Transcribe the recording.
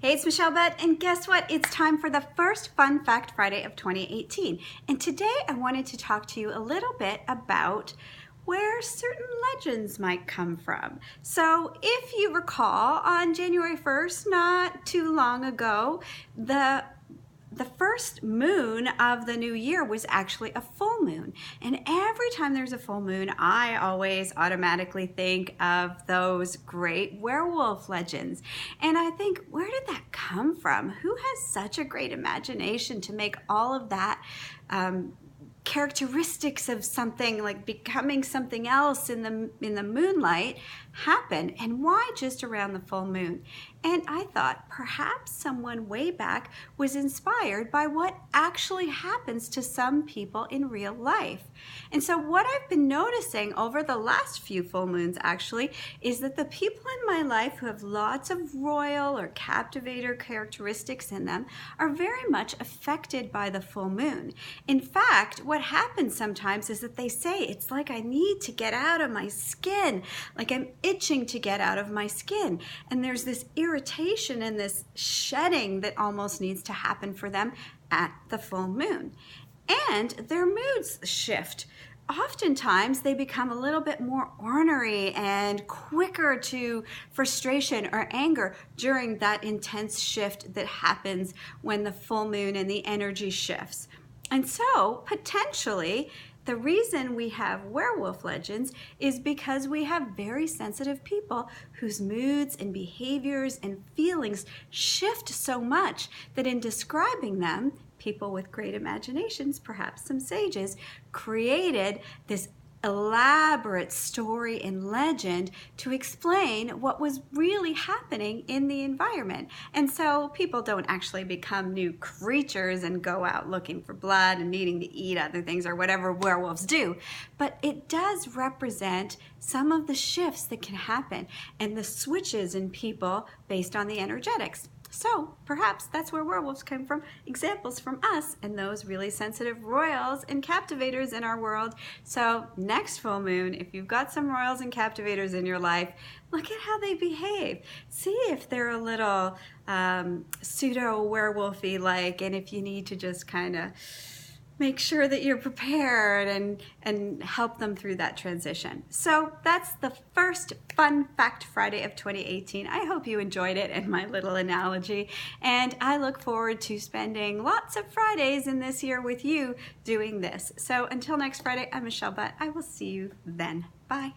Hey, it's Michelle Butt, and guess what? It's time for the first Fun Fact Friday of 2018. And today I wanted to talk to you a little bit about where certain legends might come from. So if you recall, on January 1st, not too long ago, the first moon of the new year was actually a full moon. And every time there's a full moon, I always automatically think of those great werewolf legends. And I think, where did that come from? Who has such a great imagination to make all of that characteristics of something like becoming something else in the moonlight happen, and why just around the full moon? And I thought perhaps someone way back was inspired by what actually happens to some people in real life. And so what I've been noticing over the last few full moons actually is that the people in my life who have lots of royal or captivator characteristics in them are very much affected by the full moon. In fact, what happens sometimes is that they say, it's like I need to get out of my skin, like I'm itching to get out of my skin. And there's this irritation and this shedding that almost needs to happen for them at the full moon. And their moods shift. Oftentimes they become a little bit more ornery and quicker to frustration or anger during that intense shift that happens when the full moon and the energy shifts. And so potentially the reason we have werewolf legends is because we have very sensitive people whose moods and behaviors and feelings shift so much that in describing them, people with great imaginations, perhaps some sages, created this elaborate story and legend to explain what was really happening in the environment. And so people don't actually become new creatures and go out looking for blood and needing to eat other things or whatever werewolves do, but it does represent some of the shifts that can happen and the switches in people based on the energetics. So perhaps that's where werewolves come from, examples from us and those really sensitive royals and captivators in our world. So next full moon, if you've got some royals and captivators in your life, look at how they behave. See if they're a little pseudo-werewolfy like, and if you need to just kind of make sure that you're prepared and help them through that transition. So that's the first Fun Fact Friday of 2018. I hope you enjoyed it and my little analogy. And I look forward to spending lots of Fridays in this year with you doing this. So until next Friday, I'm Michelle Butt. I will see you then. Bye.